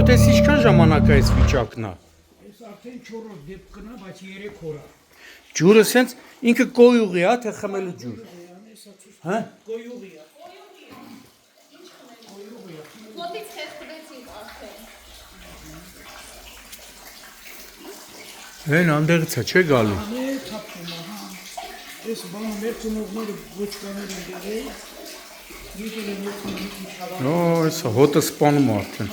Ժողովուրդ, ես ինչքան ժամանակ է այս վիճակն է։ Ես արդեն 4-րդ դեպքն է, բայց 3 օր է։ Ջուրը սենց ինքը կոյուղի է, թե խմելու ջուր։ Հա? Կոյուղի է։ Ոտից խեղդվեցինք արդեն։ Հեն անդեղից է, չէ գալու։ Անե թափում է, հա։ Ես բան մեր ծնողները ոչկաներ են դերել։ Եկել են ոչկան մի քիչ հավաք։ Օ, հեսա հոտը սպանում է արդեն։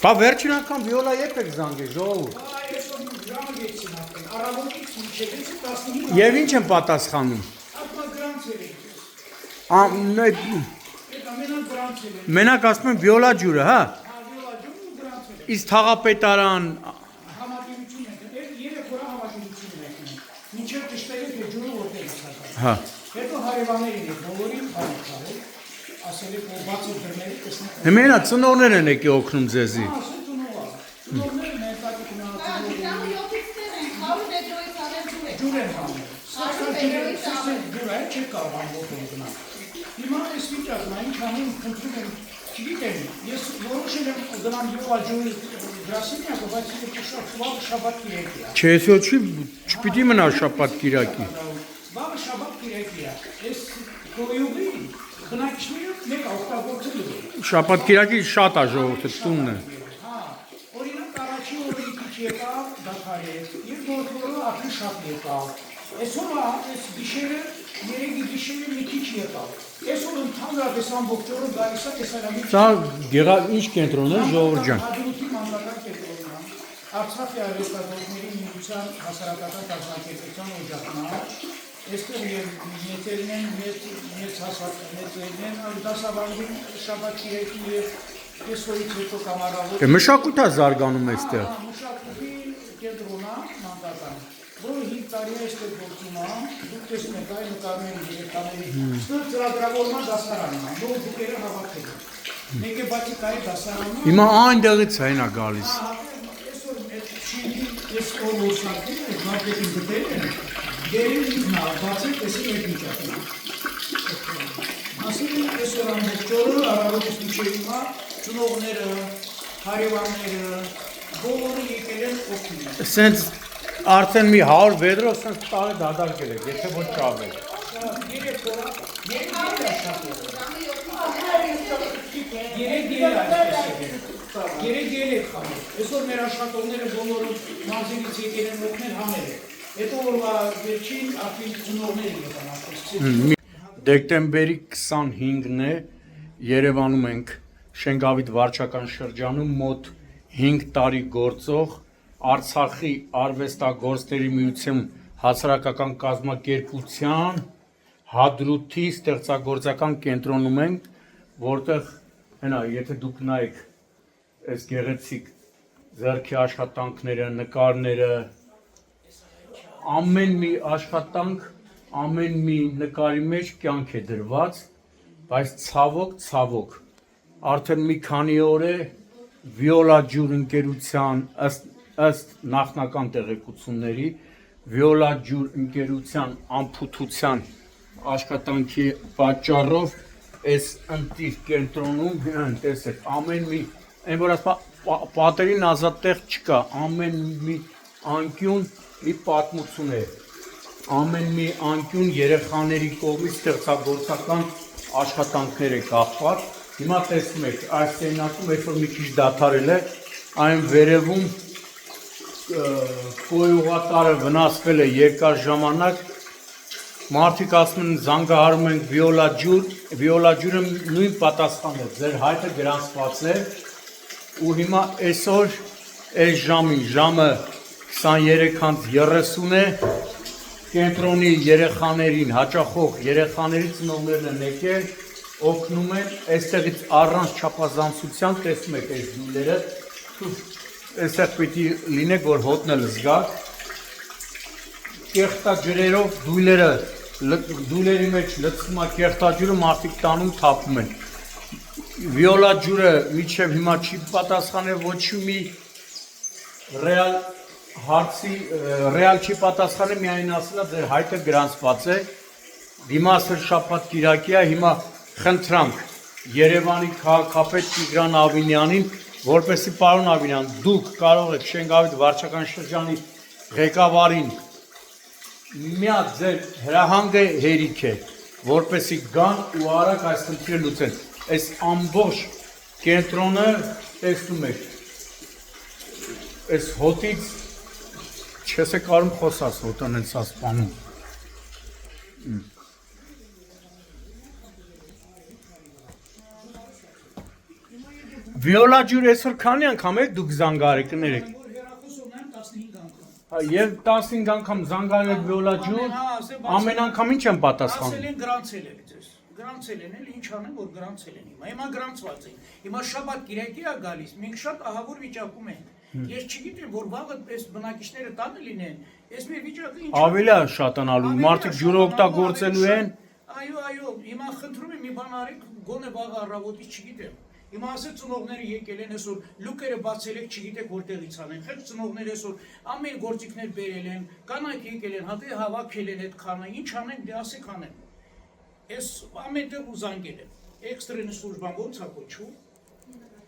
Բա վերջին անգամ վիոլա երբ եք զանգել, ժողովուրդ։ Այսօր ժամը 6-ին արդեն, առավոտից մինչև 15։ Եվ ինչ են պատասխանում։ Ապա գրանցել են։ Այդ Այդ ամենան գրանցել են։ մենակ ասում են վիոլա ջուրը, հա։ Հավիոլաջում ու գրանցել են։ Իսկ թաղապետարան Համատիրություն են, այդ 3 օր համատիրություն են։ Մինչև ճշտել է թե ջուրը որտեղ է ցածր։ հա։ Հետո հարևաններին է բոլորին բանակարել, ասել է որ բացի դռների տեսնեք։ Հիմա ծնողներ են եկի օգնում ձեզի։ Ասել ծնողա։ Ծնողները ներկայացի գնացել Ժամը 7-ից դեռ են 100 մետրոյից անել ջուր է։ ջուր են հանում։ Սա ջուր է, չի կարող ամբողջ գնալ։ Հիմա այս վիճակն այն քանի խնդրում եմ, չգիտեմ, ես որոշել եմ գնամ յուղաջուրի գրասենյակը, բայց շաբաթ կիրակի է։ Չէ, այսօր չպիտի մնա շաբաթ կիրակի։ Վաղը շաբաթ կիրակի է։ Այս կոյուղի բնակիչները մեկ օգտագործել են։ Շաբաթ կիրակի շատ է ժողովուրդը տունն է։ Հա, օրինակ առաջի օրը մի քիչ եկավ, դադարեց, երկրորդ օրը արդեն շատ եկավ։ Այսօր այս գիշերը, երեքի գիշերը մի քիչ եկավ։ Այսօր ընդհանրապես ամբողջ օրը գալիս է տեսարանի։ Սա ինչ կենտրոն է, ժողովուրդ ջան։ Հաջորդի մամլական կենտրոնն է։ Արցախի արհեստագործների միության հասարակական կազմակերպության օջախն է։ Այստեղ եւ մեծերն են, մեծ հասարակներն են, դասավանդին շաբաթ կիրակի եւ այսօրից հետո կամարավոր։ Մշակույթ է զարգանում այստեղ։ Մշակույթի կենտրոնն է մանկական, որը 5 տարի է այստեղ գործում է, դուք տեսնում եք այ նկարների դիրեկտորների, ստոր ծրագրավորման դասարանն է, որ դուքերը հավաքել են։ Մեկը բացի կայ դասարանն է։ Հիմա այնտեղից է նա գալիս։ Այսօր այդ շինի այս օրոսակի մարքեթինգ դեպքեր են։ Դերին ինքնա բացել տեսի այդ վիճակն է։ Ասել են այսօր ամբողջ օրը առավոտից մինչև հիմա ծնողները, հարևանները, բոլորը եկել են օգնել։ Սենց արդեն մի 100 վեդրով սենց տարի դադարել եք, եթե ոչ ավել։ 3 օր, 3 օր է շատ եղել։ Երեք ելեք խամել։ Այսօր մեր աշխատողները բոլորը մարզերից եկել են օգնել հանել են։ Հետո օրվա վերջին արդեն ծնողներ եկան ասես։ Դեկտեմբերի 25-ն է, Երևանում ենք Շենգավիթ վարչական շրջանում մոտ 5 տարի գործող Արցախի արվեստագործների միության հասարակական կազմակերպության Հադրութի ստեղծագործական կենտրոնում ենք, որտեղ հենա, եթե դուք նայեք այս գեղեցիկ ձեռքի աշխատանքները, նկարները, ամեն մի աշխատանք, ամեն մի նկարի մեջ կյանք է դրված, բայց ցավոք, արդեն մի քանի օր է Վիոլա ջուր ընկերության ըստ նախնական տեղեկությունների, Վիոլա ջուր ընկերության անփութության աշխատանքի պատճառով այս ընտիր կենտրոնում տեսեք, ամեն մի, այն որ ասպա պատերին ազատ տեղ չկա, ամեն մի անկյուն մի պատմություն է, ամեն մի անկյուն երեխաների կողմից ստեղծագործական աշխատանքներ է կախված, հիմա տեսնում եք, այս սենյակում այսօր մի քիչ դադարել է, այն վերևում կոյուղատարը վնասվել է երկար ժամանակ, մարդիկ ասում են զանգահարում ենք Վիոլա ջուրը նույն պատասխանն է, ձեր հայտը գրանցված է ու հիմա այսօր այս ժամին, ժամը 23:30 է, կենտրոնի երեխաներին, հաճախող երեխաների ծնողներն են եկել, օգնում են, այստեղից առանց չափազանցության տեսնում եք այս դույլերը, այստեղ պիտի լինեք, որ հոտն էլ զգաք, կեղտաջրերով դույլերի մեջ լցվում է կեղտաջուրը, մարդիկ տանում թափում են։ Վիոլա ջուրը մինչև հիմա չի պատասխանել ոչ մի ռեալ չի պատասխանել, միայն ասել է ձեր հայտը գրանցված է, դիմասը շաբաթ կիրակի է, հիմա խնդրանք Երևանի քաղաքապետ Տիգրան Ավինյանին, որպեսզի պարոն Ավինյան, դուք կարող եք Շենգավիթ վարչական շրջանի ղեկավարին միած ձեր հրահանգը հերիք է, որպեսզի գան ու արագ այս խնդիրը լուծեն։ Այս ամբողջ կենտրոնը տեսնում եք, այս հոտից չես է կարում խոսած, հոտն են սա սպանում։ Վիոլա ջուր այսօր քանի անգամ եք դուք զանգարեք կներեք։ Եվ 15 անգամ զանգարել եք Վիոլա ջուր, ամեն անգամ ինչ են պատասխանում։ Ասել են գրանցել եք ձեզ։ Գրանցել են, էլ ինչ անեմ, որ գրանցել են հիմա գրանցված են։ Հիմա շաբաթ կիրակի է գալիս, մենք շատ ահավոր վիճակում ենք։ Ես չգիտեմ, որ վաղը այս բնակիչները տանը լինեն, այս մեր վիճակը ինչ է։ Ավելի է շատանալու, մարդիկ ջուրը օգտագործելու են։ Այո, հիմա խնդրում եմ մի բան արեք, գոնե վաղը առավոտից չգիտեմ։ Հիմա ասել ծնողները եկել են այսօր, լուկերը բացել եք, չգիտեք որտեղից անեն, խեղճ ծնողները այսօր ամեն գործիքներ բերել են, կանայք եկել են, հատե հավաքել են այդ քանը, ինչ անեն, դե ասեք անեն։ Այս ամենտեղ ու զանգել եմ, էքստրենի սլուժբան ոնց է կոչվում,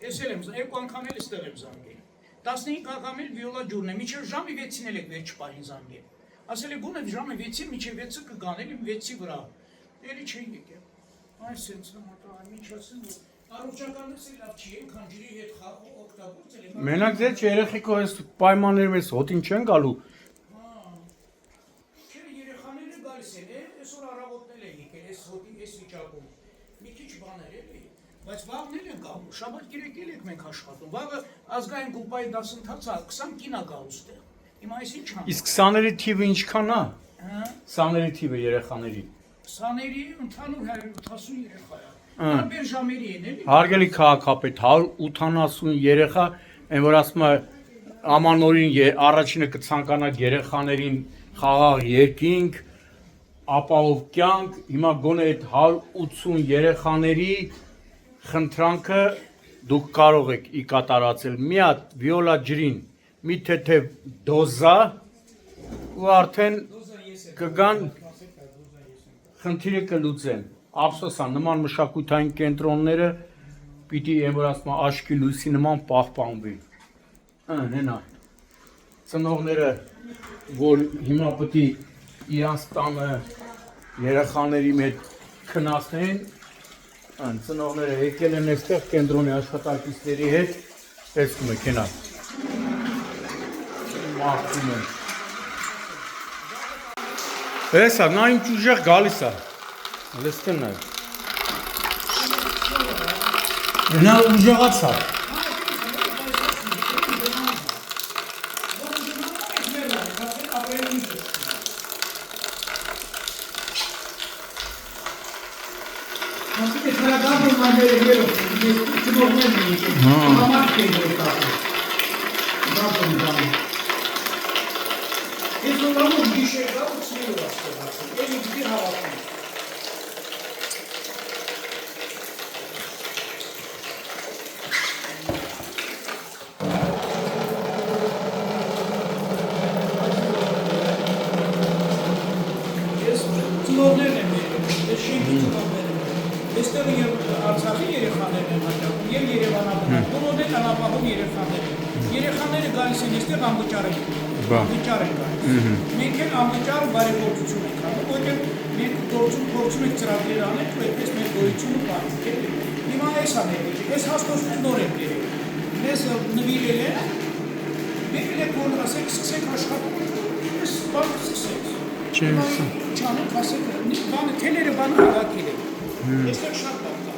ես էլ եմ, երկու անգամ էլ այստեղ եմ զանգել, 15 անգամ էլ Վիոլա ջուրն է, մինչև ժամի 6-ին էլ եք վերջ պահին զանգել, ասել է գոնե ժամը 6-ին, մինչև 6-ը կգան, էլ 6-ի վրա, էլի չէին եկել, այս սենց առողջականից էլ լավ չի, այնքան ջրի հետ օգտագործել եմ։ Մենակ ձեր երեխեքով այս պայմաններում այս հոտին չեն գալու։ Չէ, երեխաները գալիս են, այսօր առավոտն էլ են եկել, այս հոտի, այս վիճակում։ Մի քիչ բաներ էլի, բայց վաղն էլ են գալու, շաբաթ կիրակ էլ եք մենք աշխատում։ Վաղը ազգային գուլպայի դասընթացը 20 կին է գալու ստեղ։ Հիմա այս ինչ անում։ Իսկ սաների թիվը ինչքան է։ Սաների թիվը երեխաների։ Սաների ընդհանուր 180 երեխա է։ Տարբեր ժամերի են էլի։ Հարգելի քաղաքապետ, 180 երեխա, այն որ ասում է ամանորին առաջինը կցանկանաք երեխաներին խաղաղ երկինք, ապահով կյանք, հիմա գոնե այդ 180 երեխաների խնդրանքը դուք կարող եք ի կատարածել մի հատ Վիոլա ջրին, մի թեթև դոզա ու արդեն կգան խնդիրը կլուծեն։ Ափսոսա, նման մշակութային կենտրոնները պիտի այն որ ասում աչքի լույսի նման պահպանվի։ Նենա։ Ծնողները, որ հիմա պիտի իրանց տանը երեխաների հետ քննացնեն, ծնողները եկել են այստեղ կենտրոնի աշխատակիցների հետ, տեսնում եք, հենա։ Մաղթում են։ Էսա, նա ինչ ուժեղ գալիս է։ Լստեն է։ Նա ուժեղացա։ Այստեղ Արցախի երեխաներն են հաճախում և Երևանաբնակ, բոլորն են անապահով երեխաներ են։ Երեխաները գալիս են այստեղ անվճար են գալիս։ Մենք էլ անվճար բարեգործություն ենք անում, որտեղ մենք փորձում ենք ծրագրեր անել, ու այդպես մեր գոյությունը պահենք։ Հիմա այս անել, այս հաստոցներ նոր են բերել։ Մեզ նվիրել են, բերել եք, որ ասեք, սկսեք աշխատում, այս բանը սկսեք։ Չանեք, ասեք, թելերը բանը հավաքել եք։ Այստեղ շատ բան կա։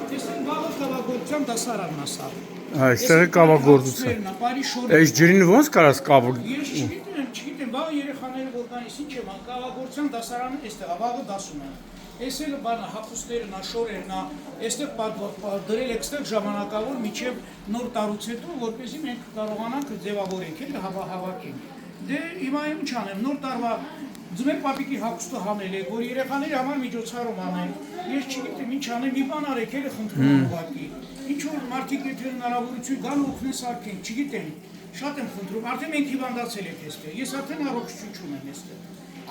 Այստեղ վաղը կավագործության դասարանն է սա։ Այստեղ է կավագործության։ Այս ջրին ոնց կարաս կավագ։ Ես չգիտեմ, վաղը երեխաները որ կան, ինչ եմ, կավագործության դասարանը այստեղ, վաղը դասում են։ Այս էլ բանը հագուստներն, շորերն, այստեղ դրել եք այստեղ ժամանակավոր միջև նոր տարուց հետո, որպեսզի մենք կարողանանք ձևավորենք, հավաքենք։ Դե հիմա ինչ անեմ, նոր տարվա ձմեր պապիկի հագուստը հանել եք, որ երեխաների համար միջոցառում անեն։ Ես չգիտեմ ինչ անեմ, մի բան արեք, էլ խնդրում եմ ուղղակի։ Ինչ որ մարդիկ եթե հնարավորություն կան օգնեն սարքեն, չգիտեմ, շատ եմ խնդրում, արդեն մենք հիվանդացել ենք այստեղ, ես արդեն առողջություն չունեմ այստեղ։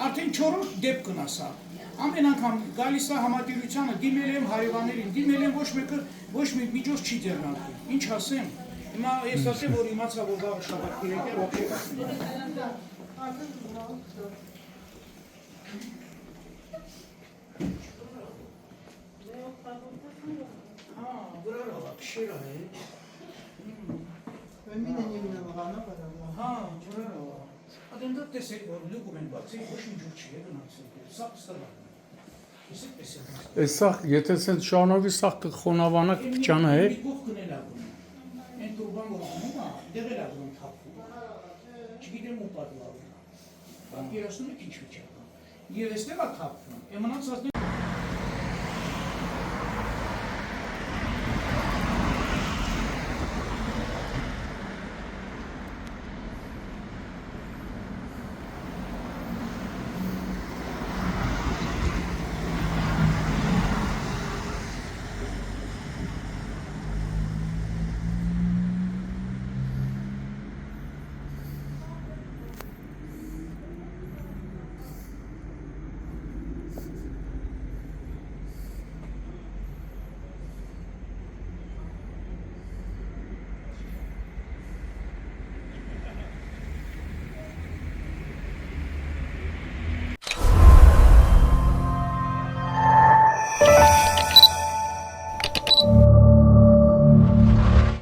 Արդեն 4-րդ դեպքն է սա։ Ամեն անգամ գալիս է համատիրությանը, դիմել եմ հարևաններին, դիմել եմ ոչ մի միջոց չի ձեռնարկել։ Ինչ ասեմ։ Հիմա ես ասեմ, որ իմացա, որ վաղը շաբաթ կիրեք է, ոբշե կասեմ։ Բրարով, կշիրա է։ Բրարով։ Ադեմ դա տեսեք, որ լուգում են բացի, ոչ ինչ չի է գնացել։ Սա ստավան։ Իսկ պես է։ Սա, եթե սենց շանովի սա կխոնավանակ պճանը է։ Մի կող կնել ագում։ Են տուրբան որ անում է, դեղել ագում թափում։ Չգիտեմ ու պատվարում։ Բան երասնում եք ինչ վիճակը։ Եվ էստեղ է թափվում։ Է մնացածն